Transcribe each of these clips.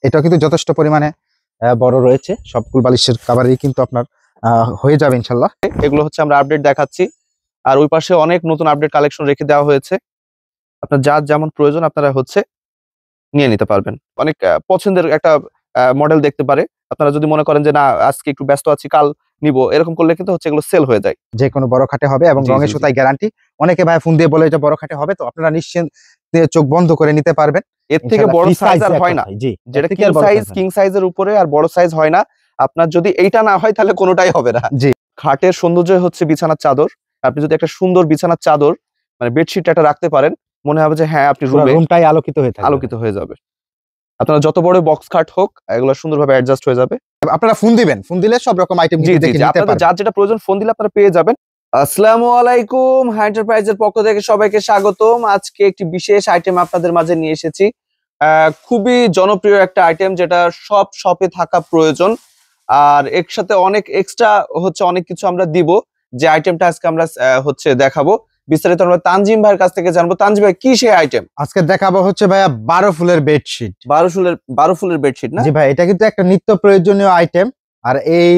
এটা কিন্তু যথেষ্ট পরিমাণে বড় রয়েছে। সব কুল বালিশের কাভারই কিন্তু আপনার হয়ে যাবে ইনশাল্লাহ। এগুলো হচ্ছে আমরা আপডেট দেখাচ্ছি, আর ওই পাশে অনেক নতুন আপডেট কালেকশন রেখে দেওয়া হয়েছে। আপনার যার যেমন প্রয়োজন আপনারা হচ্ছে নিয়ে নিতে পারবেন। অনেক পছন্দের একটা মডেল দেখতে পারে। আপনারা যদি মনে করেন যে না আজকে একটু ব্যস্ত আছি কাল নিব, এরকম করলে কিন্তু হচ্ছে এগুলো সেল হয়ে যায়। যে কোনো বড় খাটে হবে এবং রঙের সুতায় গ্যারান্টি। অনেকে ভাই ফোন দিয়ে বলে এটা বড় খাটে হবে, তো আপনারা নিশ্চিন্তে চোখ বন্ধ করে নিতে পারবেন। এর থেকে বড় সাইজ আর হয় না, যেটা কিং সাইজের উপরে আর বড় সাইজ হয় না। আপনার যদি এইটা না হয় তাহলে কোনোটাই হবে না। জি, খাটের সৌন্দর্য হচ্ছে বিছানার চাদর। আপনি যদি একটা সুন্দর বিছানার চাদর মানে বেডশিট একটা রাখতে পারেন, মনে হবে যে হ্যাঁ আপনি রুমটাই আলোকিত হয়ে যাবে। আপনারা যত বড় বক্স খাট হোক এগুলো সুন্দরভাবে অ্যাডজাস্ট হয়ে যাবে। আপনারা ফোন দিবেন, ফোন দিলে সব রকম আইটেম দেখে নিতে পারবেন। আপনাদের যার যেটা প্রয়োজন ফোন দিলে আপনারা পেয়ে যাবেন। আসসালামু আলাইকুম, হাই এন্টারপ্রাইজের পক্ষ থেকে সবাইকে স্বাগতম। আজকে একটি বিশেষ আইটেম আপনাদের মাঝে নিয়ে এসেছি। খুবই জনপ্রিয় একটা আইটেম, যেটা সব শপে থাকা প্রয়োজন, আর এর সাথে অনেক এক্সট্রা হচ্ছে অনেক কিছু আমরা দিব। যে আইটেমটা আজকে আমরা হচ্ছে দেখাবো, বিস্তারিত আমরা তানজিম ভাইয়ের কাছ থেকে জানবো। তানজিম ভাই, কি সেই আইটেম আজকে দেখাবো? হচ্ছে ভাইয়া 12 ফুলের বেডশিট। 12 ফুলের বেডশিট না? জি ভাই, এটা কিন্তু একটা নিত্য প্রয়োজনীয় আইটেম। আর এই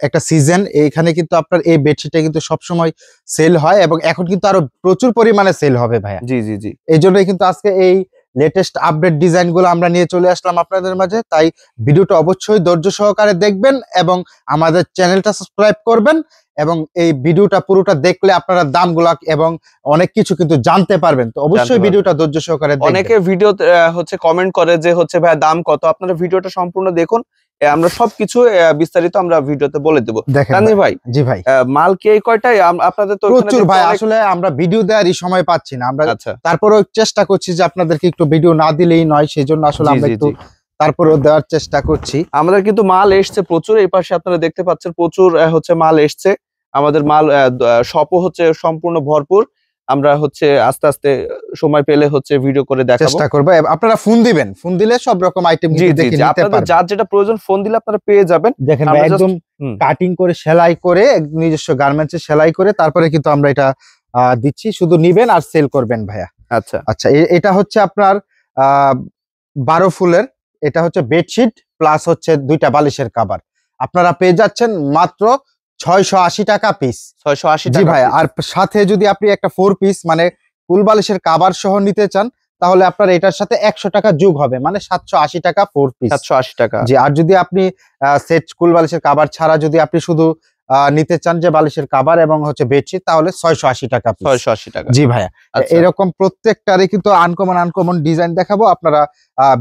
একটা সিজন, এইখানে কিন্তু আপনার এই বেডশিটটা কিন্তু সবসময় সেল হয় এবং এখন কিন্তু আরো প্রচুর পরিমাণে সেল হবে ভাইয়া। জি জি জি, এই জন্যই কিন্তু আজকে এই লেটেস্ট আপডেট ডিজাইন গুলো আমরা নিয়ে চলে আসলাম আপনাদের মাঝে। তাই ভিডিওটা অবশ্যই ধৈর্য সহকারে দেখবেন এবং আমাদের চ্যানেলটা সাবস্ক্রাইব করবেন, এবং এই ভিডিওটা পুরোটা দেখলে আপনারা দামগুলা এবং অনেক কিছু কিন্তু জানতে পারবেন। তো অবশ্যই ভিডিওটা ধৈর্য সহকারে দেখবেন। অনেকে ভিডিও হচ্ছে কমেন্ট করে যে হচ্ছে ভাই দাম কত, আপনারা ভিডিওটা সম্পূর্ণ দেখুন, আমরা সবকিছু বিস্তারিত আমরা ভিডিওতে বলে দেব। তানজিম ভাই, জি ভাই, মাল কি এই কয়টাই? আপনাদের তো প্রচুর ভাই, আসলে আমরা ভিডিও দেওয়ারই সময় পাচ্ছি না আমরা। তারপরেও চেষ্টা করছি যে আপনাদেরকে একটু ভিডিও না দিলেই নয়, সেই জন্য আসলে আমরা একটু তারপরেও দেওয়ার চেষ্টা করছি। আমাদের কিন্তু মাল এসছে প্রচুর, এই পাশে আপনারা দেখতে পাচ্ছেন প্রচুর হচ্ছে মাল এসছে। আমাদের মাল শপও হচ্ছে সম্পূর্ণ ভরপুর। আমরা হচ্ছে আস্তে আস্তে সময় পেলে হচ্ছে ভিডিও করে দেখাবো, চেষ্টা করব। আপনারা ফোন দিবেন, ফোন দিলে সব রকম আইটেম দেখে নিতে পারবেন। যার যেটা প্রয়োজন ফোন দিলে আপনারা পেয়ে যাবেন। দেখেন ভাই, একদম কাটিং করে সেলাই করে নিজস্ব গার্মেন্টসে সেলাই করে তারপরে কিন্তু আমরা এটা দিচ্ছি। শুধু নিবেন আর সেল করবেন ভাইয়া। আচ্ছা আচ্ছা, এটা হচ্ছে আপনার 12 ফুলের, এটা হচ্ছে বেডশিট প্লাস হচ্ছে 2টা বালিশের কভার। আপনারা পেয়ে যাচ্ছেন মাত্র 680 টাকা পিস। 680 টাকা। জি ভাই, আর সাথে যদি আপনি একটা 4 পিস মানে কুল বালিশের কভার সহ নিতে চান, তাহলে আপনার এটার সাথে 100 টাকা যোগ হবে, মানে 780 টাকা 4 পিস। 780 টাকা। জি, আর যদি আপনি সেট কুল বালিশের কভার ছাড়া যদি আপনি শুধু নিতে চান যে বালিশের কভার এবং হচ্ছে বেডশিট, তাহলে 680 টাকা। 680 টাকা। জি ভাইয়া, এরকম প্রত্যেকটারই কিন্তু আনকমন ডিজাইন দেখাবো। আপনারা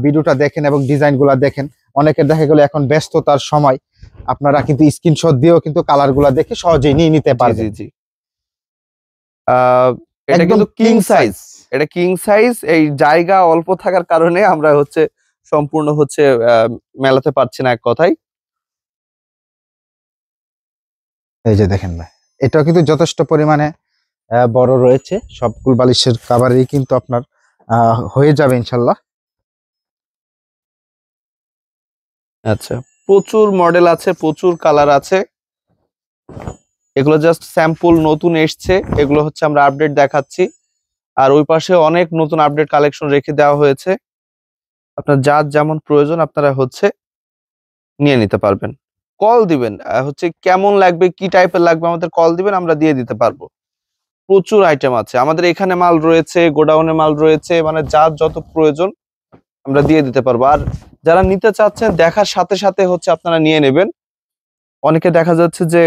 ভিডিওটা দেখেন এবং ডিজাইন গুলা দেখেন। অনেকের দেখা গেল এখন ব্যস্ততার সময়, আপনারা কিন্তু স্ক্রিনশট দিয়েও কিন্তু কালার গুলা দেখে সহজেই নিয়ে নিতে পারবেন। জি, এটা কিন্তু কিং সাইজ। এটা কিং সাইজ, এই জায়গা অল্প থাকার কারণে আমরা হচ্ছে সম্পূর্ণ হচ্ছে মেলাতে পারছি না এক কথায়। এই যে দেখেন ভাই, এটাও কিন্তু যথেষ্ট পরিমাণে বড় রয়েছে। সব কুল বালিশের কভারই কিন্তু আপনার হয়ে যাবে ইনশাল্লাহ। আচ্ছা, প্রচুর মডেল আছে, প্রচুর কালার আছে। এগুলো জাস্ট স্যাম্পল, নতুন এসছে, এগুলো হচ্ছে আমরা আপডেট দেখাচ্ছি। আর ওই পাশে অনেক নতুন আপডেট কালেকশন রেখে দেওয়া হয়েছে। আপনার যার যেমন প্রয়োজন আপনারা হচ্ছে নিয়ে নিতে পারবেন। কল দিবেন, হচ্ছে কেমন লাগবে, কি টাইপের লাগবে আমাদের কল দিবেন, আমরা দিয়ে দিতে পারবো। প্রচুর আইটেম আছে আমাদের এখানে, মাল রয়েছে, গোডাউনে মাল রয়েছে, মানে যার যত প্রয়োজন আমরা দিয়ে দিতে পারবো। আর যারা নিতে চাচ্ছেন দেখার সাথে সাথে হচ্ছে আপনারা নিয়ে নেবেন। অনেকে দেখা যাচ্ছে যে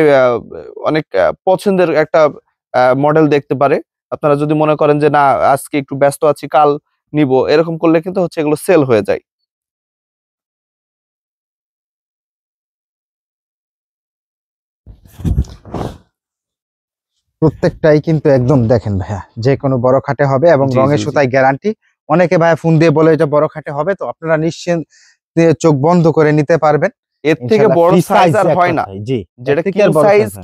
অনেক পছন্দের একটা মডেল দেখতে পারে। আপনারা যদি মনে করেন যে না আজকে একটু ব্যস্ত আছি কাল নিব, এরকম করলে কিন্তু হচ্ছে এগুলো সেল হয়ে যায়। প্রত্যেকটাই কিন্তু একদম দেখেন ভাইয়া, যে কোনো বড় খাটে হবে এবং রঙের সুতায় গ্যারান্টি। অনেকে ভাইয়া ফোন দিয়ে বলে এটা বড় খাটে হবে, তো আপনারা নিশ্চিন্তে চোখ বন্ধ করে নিতে পারবেন। এর থেকে বড় সাইজ আর হয় না, যেটা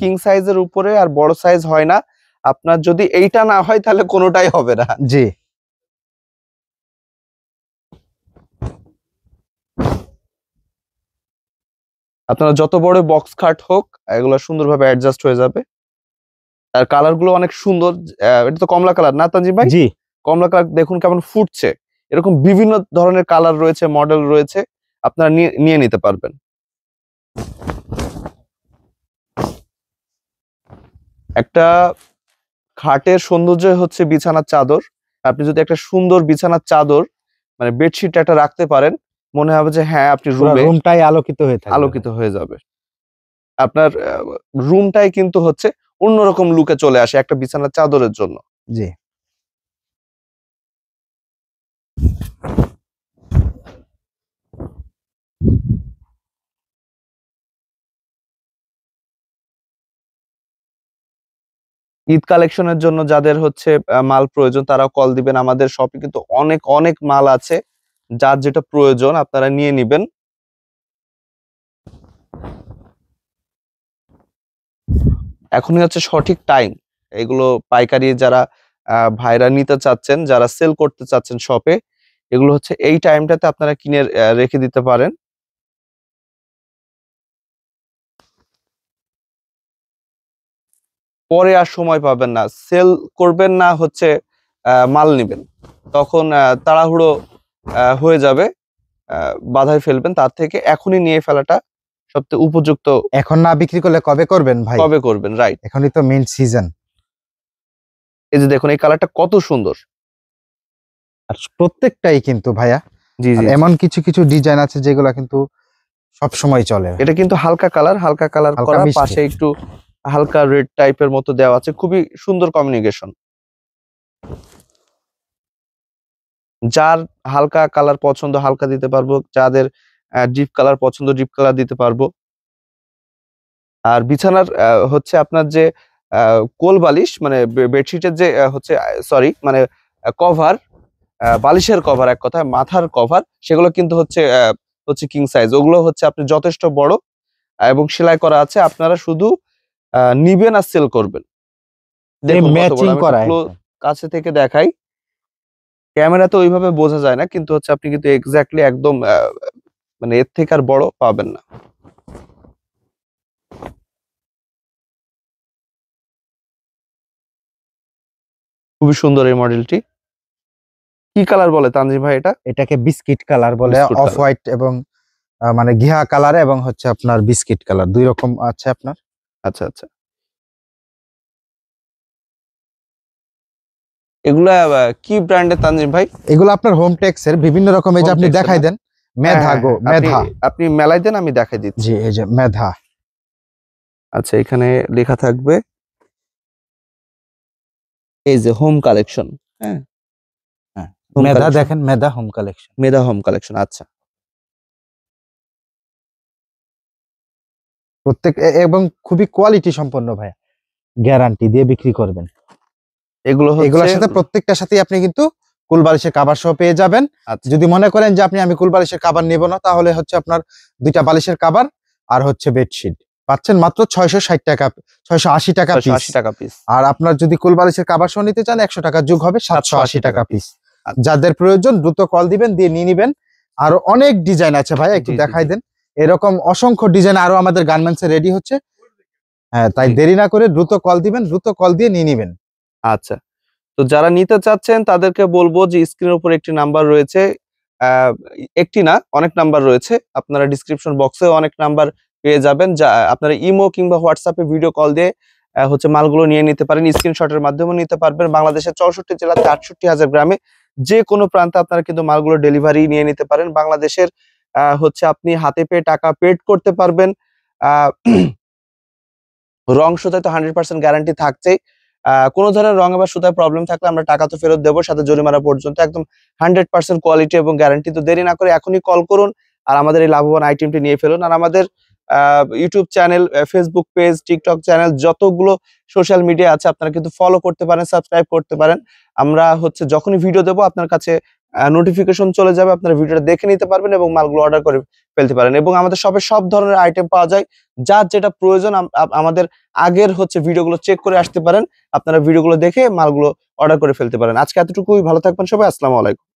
কিং সাইজের উপরে আর বড় সাইজ হয় না। আপনার যদি এইটা না হয় তাহলে কোনোটাই হবে না। জি, আপনারা যত বড় বক্স খাট হোক এগুলো সুন্দরভাবে অ্যাডজাস্ট হয়ে যাবে। আর কালার গুলো অনেক সুন্দর। এটা তো কমলা কালার না তানজিম ভাই? জি, কমলা কালার দেখুন কেমন ফুটছে। এরকম বিভিন্ন ধরনের কালার রয়েছে, মডেল রয়েছে। আপনারা নিয়ে নিতে পারবেন। একটা খাটের সৌন্দর্য হচ্ছে বিছানার চাদর। আপনি যদি একটা সুন্দর বিছানার চাদর মানে বেডশিট একটা রাখতে পারেন, মনে হবে যে হ্যাঁ আপনি রুমটাই আলোকিত হয়ে থাকবে, আলোকিত হয়ে যাবে। আপনার রুমটাই কিন্তু হচ্ছে অন্যরকম লুকে চলে আসে একটা বিছানার চাদরের জন্য। জি। ঈদ কালেকশনের জন্য যাদের হচ্ছে মাল প্রয়োজন তারা কল দিবেন। আমাদের শপে কিন্তু অনেক অনেক মাল আছে, যার যেটা প্রয়োজন আপনারা নিয়ে নিবেন। এখনই হচ্ছে সঠিক টাইম। এগুলো পাইকারি যারা ভাইরা নিতে চাচ্ছেন, যারা সেল করতে চাচ্ছেন শপে, এগুলো হচ্ছে এই টাইমটাতে আপনারা কিনে রেখে দিতে পারেন। পরে আর সময় পাবেন না, সেল করবেন না হচ্ছে মাল নিবেন, তখন তাড়াহুড়ো হয়ে যাবে, বাধায় ফেলবেন। তার থেকে এখনই নিয়ে ফেলাটা সবচেয়ে উপযুক্ত। এখন না বিক্রি করলে কবে করবেন ভাই? কবে করবেন, রাইট। এখনই তো মেইন সিজন। এই যে দেখুন এই কালারটা কত সুন্দর, আর প্রত্যেকটাই কিন্তু ভাইয়া জি জি, এমন কিছু কিছু ডিজাইন আছে যেগুলো কিন্তু সব সময় চলে। এটা কিন্তু হালকা কালার হালকা করা, মিষ্টি। পাশে একটু হালকা রেড টাইপের মতো দেওয়া আছে, খুবই সুন্দর কমিউনিকেশন। যার হালকা কালার পছন্দ হালকা দিতে পারবো, যাদের ডিপ কালার পছন্দ ডিপ কালার দিতে পারবো। আর বিছানার হচ্ছে আপনার যে কোল বালিশ মানে বেডশিটের যে হচ্ছে সরি মানে কভার, বালিশের কভার, এক কথায় মাথার কভার, সেগুলো কিন্তু হচ্ছে কিং সাইজ। ওগুলো হচ্ছে আপনি যথেষ্ট বড় এবং সেলাই করা আছে। আপনারা শুধু নিবেন আর সেল করবেন। দেখুন ম্যাচিং করা কাছে থেকে দেখাই, ক্যামেরাতে ওইভাবে বোঝা যায় না, কিন্তু হচ্ছে আপনি কিন্তু এক্স্যাক্টলি একদম মানে এর থেকে আর বড় পাবেন না। খুবই সুন্দর এই মডেলটি। কি কালার বলে তানজিম ভাই এটা? এটাকে বিস্কিট কালার বলে, বিস্কুট অফ কালার। হোয়াইট এবং মানে ঘিয়া কালার এবং হচ্ছে আপনার বিস্কিট কালার, দুই রকম আছে আপনার। আচ্ছা আচ্ছা, এগুলা কি ব্র্যান্ডের তানজিম ভাই? এগুলো আপনার হোম টেক্স এর বিভিন্ন রকম, এই যে আপনি Hometex এর দেখাই না? দেন হ্যাঁ, মেধা হ্যাঁ, গো, হ্যাঁ, মেধা। আপনি মেলাই দেন, আমি দেখাই দিচ্ছি। জি, এই যে মেধা। আচ্ছা, এখানে লেখা থাকবে এই যে হোম কালেকশন। হ্যাঁ, হ্যাঁ, Home মেধা collection। দেখেন, মেধা হোম কালেকশন। মেধা হোম কালেকশন। আচ্ছা, প্রত্যেক এবং খুবই কোয়ালিটি সম্পন্ন ভাইয়া, গ্যারান্টি দিয়ে বিক্রি করবেন। এগুলো এগুলোর হচ্ছে সাথে প্রত্যেকটার সাথে আপনি কিন্তু কুলবালিশের কাভার সহ পেয়ে যাবেন। আচ্ছা, যদি মনে করেন যে আমি কুলবালিশের কাভার নেব না, তাহলে হচ্ছে আপনার দুইটা বালিশের কাভার আর হচ্ছে বেডশিট পাচ্ছেন মাত্র 660 টাকা, 680 টাকা পিস। 680 টাকা পিস। আর আপনার যদি কুলবালিশের কাভার সহ নিতে চান 100 টাকা যোগ হবে, 780 টাকা পিস। আচ্ছা। যাদের প্রয়োজন দ্রুত কল দিবেন, দিয়ে নিয়ে নিবেন। আরো অনেক ডিজাইন আছে ভাই, একটু জি, জি, দেখাই জি। দেন। এরকম অসংখ্য ডিজাইন আরো আমাদের গার্মেন্টসে রেডি হচ্ছে। হ্যাঁ, তাই জি। দেরি না করে দ্রুত কল দিবেন, দ্রুত কল দিয়ে নিয়ে নিবেন। আচ্ছা, তো যারা নিতে চাচ্ছেন তাদেরকে বলবো যে স্ক্রিনের উপর একটি নাম্বার রয়েছে, আহ, একটি না অনেক নাম্বার রয়েছে, আপনারা ডিসক্রিপশন বক্সে অনেক নাম্বার পেয়ে যাবেন, যা আপনারা ইমো কিংবা হোয়াটসঅ্যাপে ভিডিও কল দিয়ে হচ্ছে মালগুলো নিয়ে নিতে পারেন, স্ক্রিনশটের মাধ্যমে নিতে পারবেন। বাংলাদেশের 64 জেলাতে 68,000 গ্রামে যে কোনো প্রান্তে আপনারা কিন্তু মালগুলো ডেলিভারি নিয়ে নিতে পারেন। বাংলাদেশের হচ্ছে আপনি হাতে পেয়ে টাকা পেড করতে পারবেন। আহ রং সুতায় তো 100% গ্যারান্টি থাকছেই। কোনো ধরনের রং বা সুতায় প্রবলেম থাকলে আমরা টাকা তো ফেরত দেবো, সাথে জরিমানা পর্যন্ত। একদম 100% কোয়ালিটি এবং গ্যারান্টি। তো দেরি না করে এখনই কল করুন আর আমাদের এই লাভবান আইটেমটি নিয়ে ফেলুন। আর আমাদের YouTube channel, Facebook page, TikTok channel, যতগুলো সোশ্যাল মিডিয়া আছে আপনারা কিন্তু ফলো করতে পারেন, সাবস্ক্রাইব করতে পারেন। আমরা হচ্ছে যখনই ভিডিও দেবো আপনার কাছে নোটিফিকেশন চলে যাবে, আপনারা ভিডিওটা দেখে নিতে পারবেন এবং মালগুলো অর্ডার করে ফেলতে পারেন। এবং আমাদের শপে সব ধরনের আইটেম পাওয়া যায়, যার যেটা প্রয়োজন আমাদের আগের হচ্ছে ভিডিওগুলো চেক করে আসতে পারেন, আপনারা ভিডিওগুলো দেখে মালগুলো অর্ডার করে ফেলতে পারেন। আজকে এতটুকুই, ভালো থাকবেন সবাই, আসসালামু আলাইকুম।